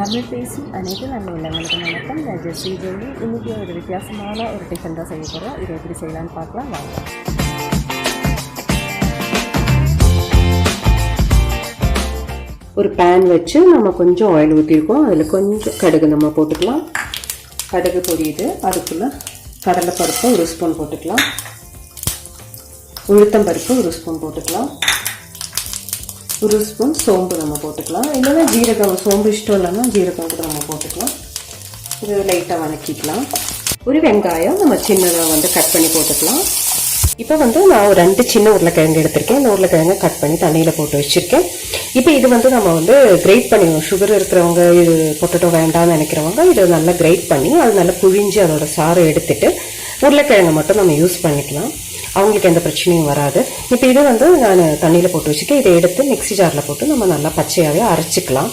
தமிழ் பேசும் அனைத்து நல்ல உள்ளங்களுக்கு வணக்கம். நான் ஜெஸ்ஸி ஜோலி. இன்றைக்கி ஒரு வித்தியாசமான ஒரு டிஃபன் தான் செய்ய போகிறோம். இதை எப்படி செய்யலான்னு பார்க்கலாம் வாங்க. ஒரு பேன் வச்சு நம்ம கொஞ்சம் ஆயில் ஊற்றிருக்கோம். அதில் கொஞ்சம் கடுகு நம்ம போட்டுக்கலாம். கடுகு பொரியுது, அதுக்குள்ளே கடலைப்பருப்பு ஒரு ஸ்பூன் போட்டுக்கலாம். உளுத்தம்பருப்பு ஒரு ஸ்பூன் போட்டுக்கலாம். ஒரு ஸ்பூன் சோம்பு நம்ம போட்டுக்கலாம். இல்லைன்னா ஜீரகம், சோம்பு இஷ்டம் இல்லைன்னா ஜீரகம் கூட நம்ம போட்டுக்கலாம். இது லைட்டாக வதக்கிக்கலாம். ஒரு வெங்காயம் நம்ம சின்னதாக கட் பண்ணி போட்டுக்கலாம். இப்போ நான் ஒரு 2 சின்ன உருளைக்கிழங்கு எடுத்திருக்கேன். இந்த உருளைக்கிழங்கை கட் பண்ணி தண்ணியில் போட்டு வச்சுருக்கேன். இப்போ இது நம்ம கிரேட் பண்ணிடுவோம். சுகர் இருக்கிறவங்க, இது பொட்டேட்டோ வேண்டாம்னு நினைக்கிறவங்க இதை நல்லா கிரேட் பண்ணி அது நல்லா புழிஞ்சு அதோட சாறை எடுத்துட்டு உருளைக்கிழங்கை மட்டும் நம்ம யூஸ் பண்ணிக்கலாம். அவங்களுக்கு எந்த பிரச்சனையும் வராது. இப்போ இது நான் தண்ணியில் போட்டு வச்சுக்கேன். இதை எடுத்து மிக்ஸி ஜாரில் போட்டு நம்ம நல்லா பச்சையாகவே அரைச்சிக்கலாம்.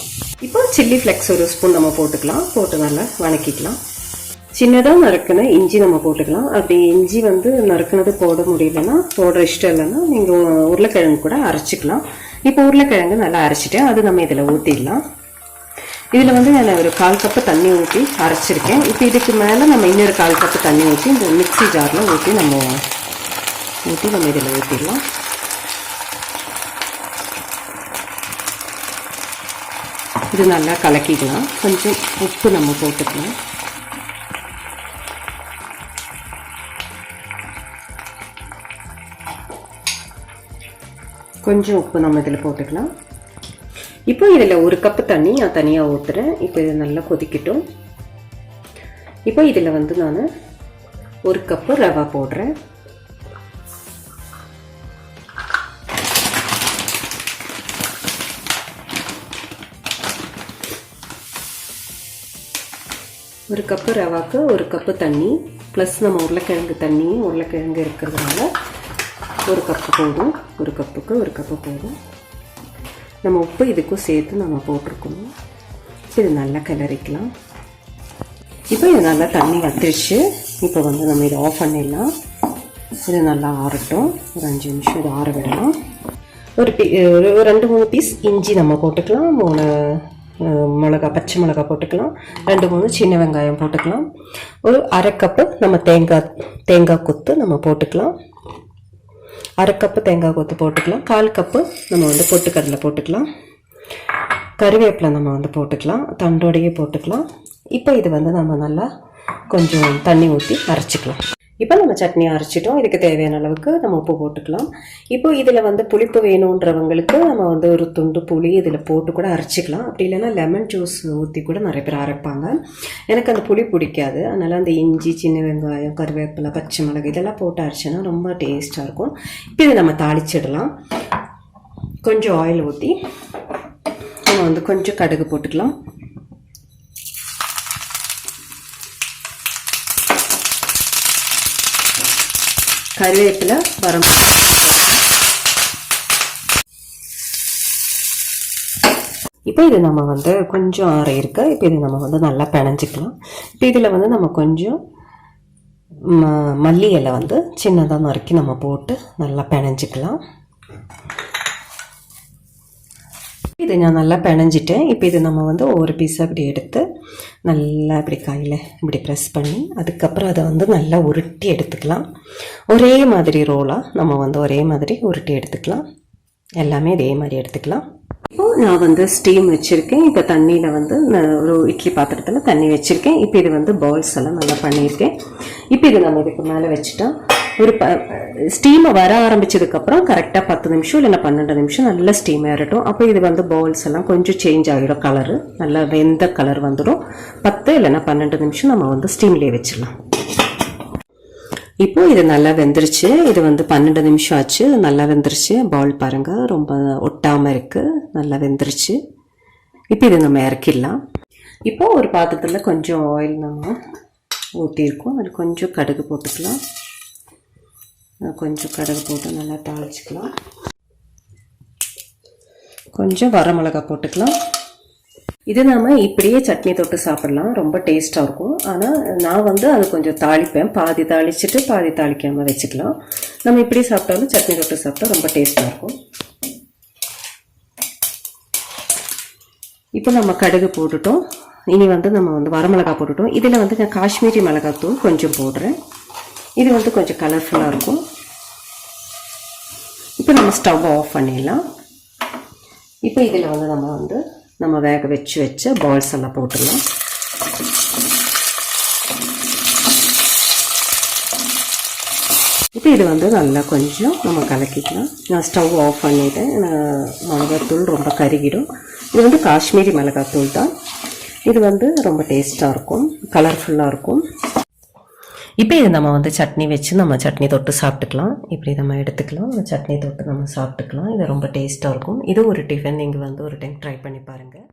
இப்போ சில்லி ஃப்ளெக்ஸ் ஒரு ஸ்பூன் நம்ம போட்டுக்கலாம். போட்டு நல்லா வதக்கிக்கலாம். சின்னதாக நறுக்குன இஞ்சி நம்ம போட்டுக்கலாம். அப்படி இஞ்சி நறுக்குனது போட முடியலன்னா, போடுற இஷ்டம் இல்லைன்னா நீங்கள் உருளைக்கிழங்கு கூட அரைச்சிக்கலாம். இப்போ உருளைக்கிழங்கு நல்லா அரைச்சிட்டேன். அது நம்ம இதில் ஊற்றிடலாம். இதில் நான் ஒரு 1/4 கப்பு தண்ணி ஊற்றி அரைச்சிருக்கேன். இப்போ இதுக்கு மேலே நம்ம இன்னொரு 1/4 கப்பு தண்ணி ஊற்றி இந்த மிக்ஸி ஜாரில் ஊற்றி நம்ம இதில் ஊற்றிடலாம். இது நல்லா கலக்கிக்கலாம். கொஞ்சம் உப்பு நம்ம போட்டுக்கலாம். கொஞ்சம் உப்பு நம்ம இதில் போட்டுக்கலாம். இப்போ இதில் 1 கப்பு தண்ணி நான் தனியாக ஊற்றுறேன். இப்போ இது நல்லா கொதிக்கட்டும். இப்போ இதில் நான் 1 கப்பு ரவை போடுறேன். ஒரு கப்பு ரவாக்கு 1 கப்பு தண்ணி ப்ளஸ் நம்ம உருளைக்கிழங்கு தண்ணியும் உருளைக்கிழங்கு இருக்கிறதுனால 1 கப்பு போதும். 1 கப்புக்கு 1 கப்பு போதும். நம்ம உப்பு இதுக்கும் சேர்த்து நம்ம போட்டிருக்கணும். இது நல்லா கிளறிக்கலாம். இப்போ இது நல்லா தண்ணி வத்திருச்சு. இப்போ நம்ம இதை ஆஃப் பண்ணிடலாம். இது நல்லா ஆறட்டும். ஒரு 5 நிமிஷம் இது ஆற விடலாம். ஒரு 2-3 பீஸ் இஞ்சி நம்ம போட்டுக்கலாம். 3 மிளகா, பச்சை மிளகா போட்டுக்கலாம். 2-3 சின்ன வெங்காயம் போட்டுக்கலாம். ஒரு 1/2 கப்பு நம்ம தேங்காய் கொத்து நம்ம போட்டுக்கலாம். 1/2 கப்பு தேங்காய் கொத்து போட்டுக்கலாம். 1/4 கப்பு நம்ம பொட்டுக்கடலை போட்டுக்கலாம். கருவேப்பிலை நம்ம போட்டுக்கலாம். தண்டோடையே போட்டுக்கலாம். இப்போ இது நம்ம நல்லா கொஞ்சம் தண்ணி ஊற்றி அரைச்சிக்கலாம். இப்போ நம்ம சட்னி அரைச்சிட்டோம். இதுக்கு தேவையான அளவுக்கு நம்ம உப்பு போட்டுக்கலாம். இப்போ இதில் புளிப்பு வேணுன்றவங்களுக்கு நம்ம ஒரு துண்டு புளி இதில் போட்டு கூட அரைச்சிக்கலாம். அப்படி இல்லைன்னா லெமன் ஜூஸ் ஊற்றி கூட நிறைய பேர் அரைப்பாங்க. எனக்கு அந்த புளி பிடிக்காது. அதனால் அந்த இஞ்சி, சின்ன வெங்காயம், கருவேப்பிலை, பச்சை மிளகு இதெல்லாம் போட்டு அரைச்சோன்னா ரொம்ப டேஸ்ட்டாக இருக்கும். இப்போ இதை நம்ம தாளிச்சிடலாம். கொஞ்சம் ஆயில் ஊற்றி நம்ம கொஞ்சம் கடுகு போட்டுக்கலாம். கருவேப்பிலை, வரமிளகாய். இப்போ இது நம்ம கொஞ்சம் ஆற இருக்கு. இப்போ இது நம்ம நல்லா பிணைஞ்சிக்கலாம். இப்போ இதில் நம்ம கொஞ்சம் மல்லி இலை சின்னதாக நறுக்கி நம்ம போட்டு நல்லா பிணைஞ்சிக்கலாம். இது நான் நல்லா பிணைஞ்சிட்டேன். இப்போ இது நம்ம ஒவ்வொரு பீஸாக இப்படி எடுத்து நல்லா இப்படி கையில் இப்படி ப்ரெஸ் பண்ணி அதுக்கப்புறம் அதை நல்லா உருட்டி எடுத்துக்கலாம். ஒரே மாதிரி ரோலாக நம்ம ஒரே மாதிரி உருட்டி எடுத்துக்கலாம். எல்லாமே இதே மாதிரி எடுத்துக்கலாம். இப்போது நான் ஸ்டீம் வச்சுருக்கேன். இப்போ தண்ணியில் ஒரு இட்லி பாத்திரத்தில் தண்ணி வச்சுருக்கேன். இப்போ இது பால்ஸ் எல்லாம் நல்லா பண்ணியிருக்கேன். இப்போ இது நம்ம இதுக்கு மேலே வச்சுட்டா ஒரு ஸ்டீமை வர ஆரம்பிச்சதுக்கப்புறம் கரெக்டாக 10 நிமிஷம் இல்லைன்னா 12 நிமிஷம் நல்லா ஸ்டீம் ஏறட்டும். அப்போ இது பால்ஸ் எல்லாம் கொஞ்சம் சேஞ்ச் ஆகிடும். கலரு நல்லா வெந்த கலர் வந்துடும். 10 இல்லைன்னா 12 நிமிஷம் நம்ம ஸ்டீம்லேயே வச்சிடலாம். இப்போ இது நல்லா வெந்துருச்சு. இது 12 நிமிஷம் ஆச்சு. நல்லா வெந்துருச்சு. பால் பாருங்கள், ரொம்ப ஒட்டாமல் இருக்குது. நல்லா வெந்துருச்சு. இப்போ இது நம்ம இறக்கிடலாம். இப்போ ஒரு பாத்திரத்தில் கொஞ்சம் ஆயில் நம்ம ஊற்றிருக்கோம். அது கொஞ்சம் கடுகு போட்டுக்கலாம். கொஞ்சம் கடுகு போட்டு நல்லா தாளிச்சிக்கலாம். கொஞ்சம் வரமிளகாய் போட்டுக்கலாம். இது நம்ம இப்படியே சட்னி தொட்டு சாப்பிடலாம். ரொம்ப டேஸ்ட்டாக இருக்கும். ஆனால் நான் அது கொஞ்சம் தாளிப்பேன். பாதி தாளிச்சுட்டு பாதி தாளிக்காமல் வச்சுக்கலாம். நம்ம இப்படி சாப்பிட்டாலும் சட்னி தொட்டு சாப்பிட்டா ரொம்ப டேஸ்ட்டாக இருக்கும். இப்போ நம்ம கடுகு போட்டுட்டோம். இனி வந்து நம்ம வந்து வரமிளகா போட்டுட்டோம். இதில் வந்து நான் காஷ்மீரி மிளகாத்தூள் கொஞ்சம் போடுறேன். இது வந்து கொஞ்சம் கலர்ஃபுல்லாக இருக்கும். இப்போ நம்ம ஸ்டவ் ஆஃப் பண்ணிடலாம். இப்போ இதில் வந்து நம்ம வேக வச்ச பால்ஸ் எல்லாம் போட்டுடலாம். இப்போ இது வந்து நல்லா கொஞ்சம் நம்ம கலக்கிக்கலாம். நான் ஸ்டவ் ஆஃப் பண்ணிவிட்டேன். மிளகாத்தூள் ரொம்ப கருகிடும். இது வந்து காஷ்மீரி மிளகாத்தூள் தான். இது வந்து ரொம்ப டேஸ்ட்டாக இருக்கும், கலர்ஃபுல்லாக இருக்கும். இப்போ இது நம்ம வந்து சட்னி வச்சு நம்ம சட்னி தொட்டு சாப்பிட்டுக்கலாம். இப்படி நம்ம எடுத்துக்கலாம், சட்னி தொட்டு நம்ம சாப்பிட்டுக்கலாம். இது ரொம்ப டேஸ்ட்டாக இருக்கும். இது ஒரு டிஃபன் நீங்கள் வந்து ஒரு டைம் ட்ரை பண்ணி பாருங்கள்.